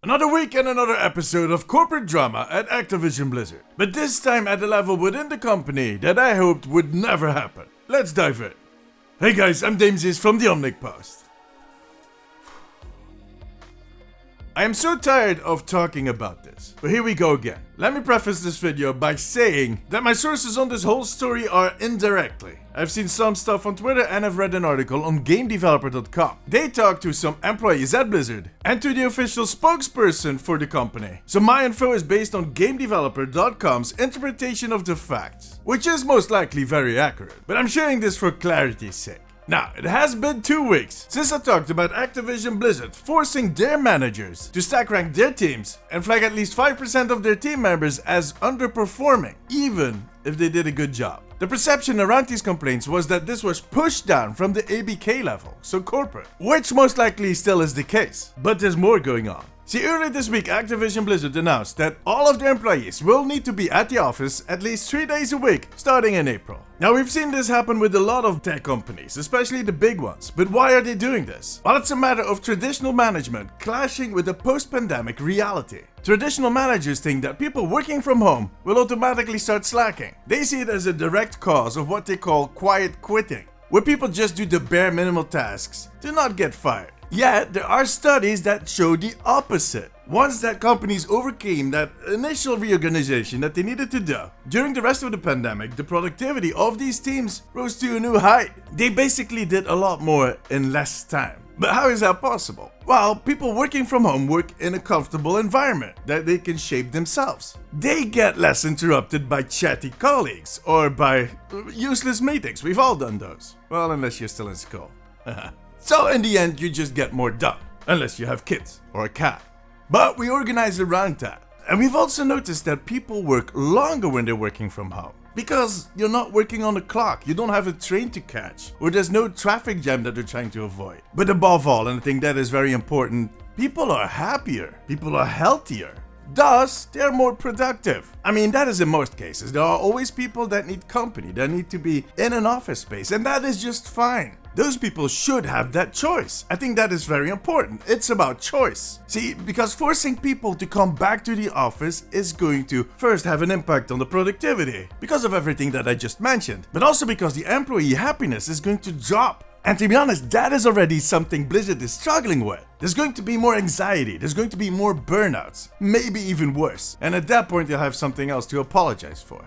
Another week and another episode of corporate drama at Activision Blizzard. But this time at a level within the company that I hoped would never happen. Let's dive in. Hey guys, I'm Damesius from the Omnic Post. I am so tired of talking about this, but here we go again. Let me preface this video by saying that my sources on this whole story are indirectly. I've seen some stuff on Twitter and I've read an article on gamedeveloper.com. They talked to some employees at Blizzard and to the official spokesperson for the company. So my info is based on gamedeveloper.com's interpretation of the facts, which is most likely very accurate, but I'm sharing this for clarity's sake. Now, it has been 2 weeks since I talked about Activision Blizzard forcing their managers to stack rank their teams and flag at least 5% of their team members as underperforming, even if they did a good job. The perception around these complaints was that this was pushed down from the ABK level, so corporate, which most likely still is the case, but there's more going on. See, earlier this week, Activision Blizzard announced that all of their employees will need to be at the office at least 3 days a week, starting in April. Now, we've seen this happen with a lot of tech companies, especially the big ones. But why are they doing this? Well, it's a matter of traditional management clashing with the post-pandemic reality. Traditional managers think that people working from home will automatically start slacking. They see it as a direct cause of what they call quiet quitting, where people just do the bare minimal tasks to not get fired. Yet, there are studies that show the opposite. Once that companies overcame that initial reorganization that they needed to do, during the rest of the pandemic, the productivity of these teams rose to a new height. They basically did a lot more in less time. But how is that possible? Well, people working from home work in a comfortable environment that they can shape themselves. They get less interrupted by chatty colleagues or by useless meetings. We've all done those. Well, unless you're still in school. So in the end, you just get more done, unless you have kids or a cat. But we organize around that. And we've also noticed that people work longer when they're working from home. Because you're not working on the clock, you don't have a train to catch, or there's no traffic jam that they're trying to avoid. But above all, and I think that is very important, people are happier, people are healthier. Thus, they're more productive. I mean, that is in most cases. There are always people that need company, that need to be in an office space, and that is just fine. Those people should have that choice. I think that is very important. It's about choice. See, because forcing people to come back to the office is going to first have an impact on the productivity, because of everything that I just mentioned, but also because the employee happiness is going to drop. And to be honest, that is already something Blizzard is struggling with. There's going to be more anxiety, there's going to be more burnouts, maybe even worse. And at that point, they'll have something else to apologize for.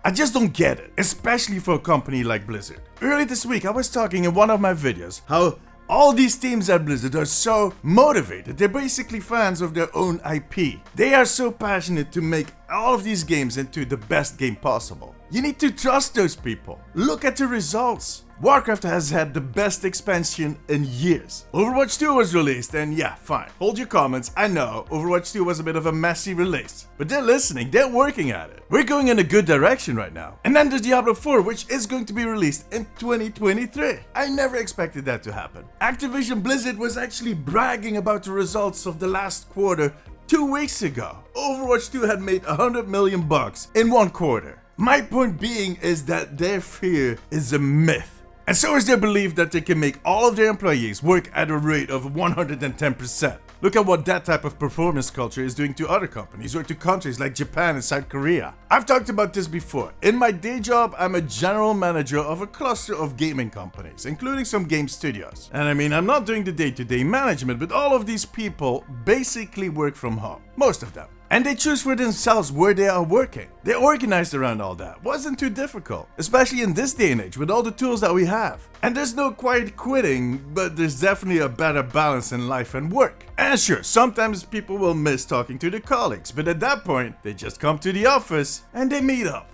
I just don't get it, especially for a company like Blizzard. Earlier this week, I was talking in one of my videos how all these teams at Blizzard are so motivated. They're basically fans of their own IP. They are so passionate to make all of these games into the best game possible. You need to trust those people. Look at the results. Warcraft has had the best expansion in years. Overwatch 2 was released and yeah, fine. Hold your comments, I know, Overwatch 2 was a bit of a messy release. But they're listening, they're working at it. We're going in a good direction right now. And then there's Diablo 4, which is going to be released in 2023. I never expected that to happen. Activision Blizzard was actually bragging about the results of the last quarter 2 weeks ago. Overwatch 2 had made $100 million in 1 quarter. My point being is that their fear is a myth. And so is their belief that they can make all of their employees work at a rate of 110%. Look at what that type of performance culture is doing to other companies or to countries like Japan and South Korea. I've talked about this before. In my day job, I'm a general manager of a cluster of gaming companies, including some game studios. And I mean, I'm not doing the day-to-day management, but all of these people basically work from home. Most of them. And they choose for themselves where they are working. They're organized around all that. Wasn't too difficult, especially in this day and age with all the tools that we have. And there's no quiet quitting, but there's definitely a better balance in life and work. And sure, sometimes people will miss talking to their colleagues, but at that point, they just come to the office and they meet up.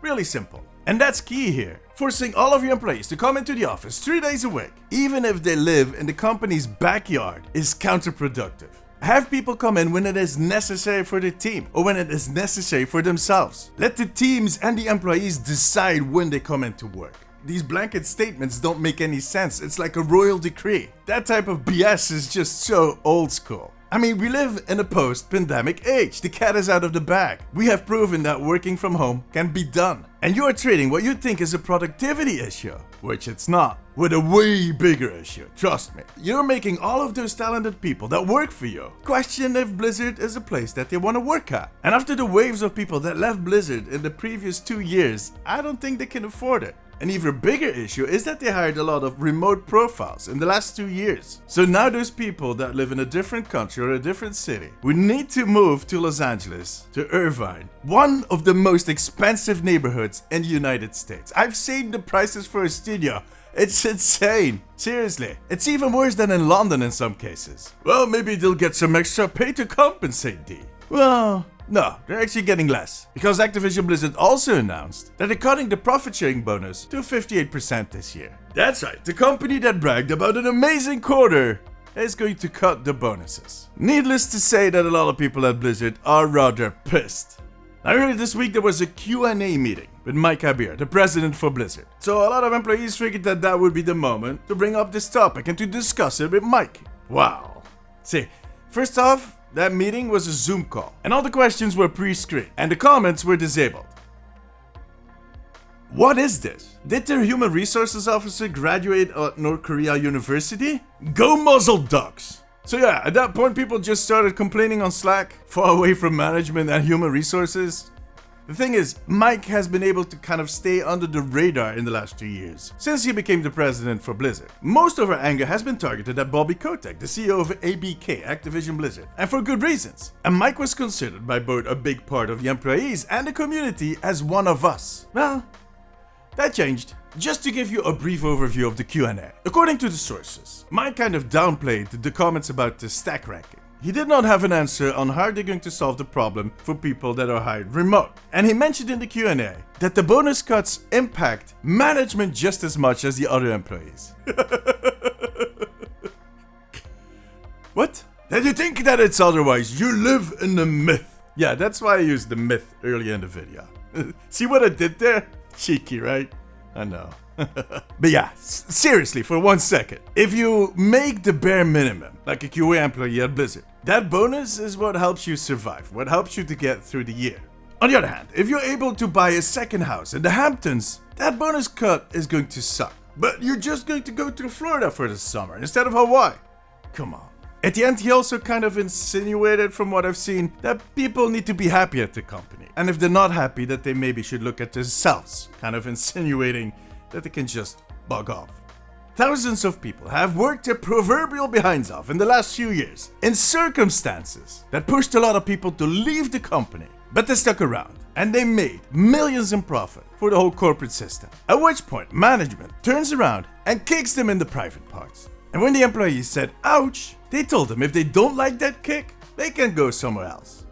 Really simple. And that's key here. Forcing all of your employees to come into the office 3 days a week, even if they live in the company's backyard, is counterproductive. Have people come in when it is necessary for the team or when it is necessary for themselves. Let the teams and the employees decide when they come into work. These blanket statements don't make any sense. It's like a royal decree. That type of BS is just so old school. I mean, we live in a post-pandemic age. The cat is out of the bag. We have proven that working from home can be done. And you are trading what you think is a productivity issue, which it's not, with a way bigger issue, trust me. You're making all of those talented people that work for you question if Blizzard is a place that they want to work at. And after the waves of people that left Blizzard in the previous 2 years, I don't think they can afford it. An even bigger issue is that they hired a lot of remote profiles in the last 2 years. So now those people that live in a different country or a different city would need to move to Los Angeles, to Irvine, one of the most expensive neighborhoods in the United States. I've seen the prices for a studio. It's insane. Seriously. It's even worse than in London in some cases. Well, maybe they'll get some extra pay to compensate D. Well, no, they're actually getting less. Because Activision Blizzard also announced that they're cutting the profit sharing bonus to 58% this year. That's right, the company that bragged about an amazing quarter is going to cut the bonuses. Needless to say that a lot of people at Blizzard are rather pissed. Now, earlier this week there was a Q&A meeting with Mike Abir, the president for Blizzard. So a lot of employees figured that that would be the moment to bring up this topic and to discuss it with Mike. Wow. See, first off, that meeting was a Zoom call, and all the questions were pre-screened, and the comments were disabled. What is this? Did their human resources officer graduate at North Korea University? Go muzzle ducks! So yeah, at that point people just started complaining on Slack, far away from management and human resources. The thing is, Mike has been able to kind of stay under the radar in the last 2 years, since he became the president for Blizzard. Most of our anger has been targeted at Bobby Kotick, the CEO of ABK, Activision Blizzard, and for good reasons. And Mike was considered by both a big part of the employees and the community as one of us. Well, that changed. Just to give you a brief overview of the Q&A. According to the sources, Mike kind of downplayed the comments about the stack ranking. He did not have an answer on how they're going to solve the problem for people that are hired remote. And he mentioned in the Q&A that the bonus cuts impact management just as much as the other employees. What? Did you think that it's otherwise? You live in the myth. Yeah, that's why I used the myth earlier in the video. See what I did there? Cheeky, right? I know. But yeah, seriously, for 1 second. If you make the bare minimum, like a QA employee at Blizzard, that bonus is what helps you survive, what helps you to get through the year. On the other hand, if you're able to buy a second house in the Hamptons, that bonus cut is going to suck. But you're just going to go to Florida for the summer instead of Hawaii. Come on. At the end, he also kind of insinuated, from what I've seen, that people need to be happy at the company. And if they're not happy, that they maybe should look at themselves, kind of insinuating that they can just bug off. Thousands of people have worked their proverbial behinds off in the last few years in circumstances that pushed a lot of people to leave the company. But they stuck around and they made millions in profit for the whole corporate system. At which point management turns around and kicks them in the private parts. And when the employees said ouch, they told them if they don't like that kick, they can go somewhere else.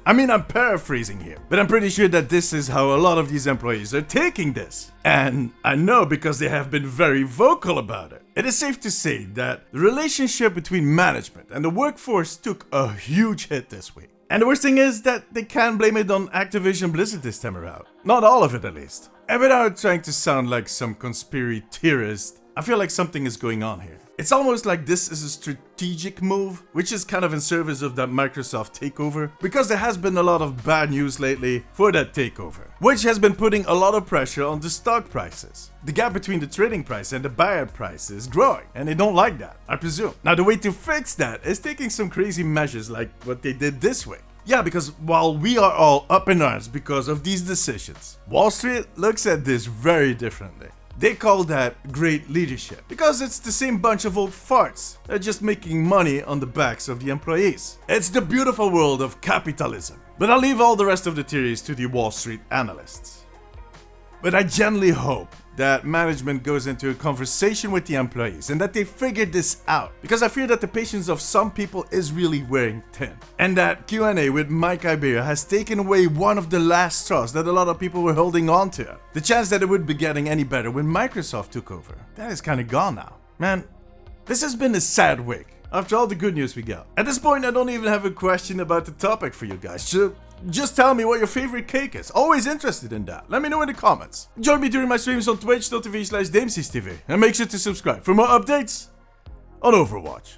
I mean, I'm paraphrasing here, but I'm pretty sure that this is how a lot of these employees are taking this. And I know because they have been very vocal about it. It is safe to say that the relationship between management and the workforce took a huge hit this week. And the worst thing is that they can't blame it on Activision Blizzard this time around. Not all of it, at least. And without trying to sound like some conspiracy theorist, I feel like something is going on here. It's almost like this is a strategic move, which is kind of in service of that Microsoft takeover, because there has been a lot of bad news lately for that takeover, which has been putting a lot of pressure on the stock prices. The gap between the trading price and the buyout price is growing, and they don't like that, I presume. Now, the way to fix that is taking some crazy measures like what they did this week. Yeah, because while we are all up in arms because of these decisions, Wall Street looks at this very differently. They call that great leadership, because it's the same bunch of old farts. They're just making money on the backs of the employees. It's the beautiful world of capitalism. But I'll leave all the rest of the theories to the Wall Street analysts. But I genuinely hope that management goes into a conversation with the employees and that they figure this out, because I fear that the patience of some people is really wearing thin. And that Q&A with Mike Iberia has taken away one of the last straws that a lot of people were holding on to. The chance that it would be getting any better when Microsoft took over, that is kind of gone now. Man, this has been a sad week after all the good news we got. At this point, I don't even have a question about the topic for you guys. Just tell me what your favorite cake is. Always interested in that. Let me know in the comments. Join me during my streams on twitch.tv/DamesTV and make sure to subscribe for more updates on Overwatch.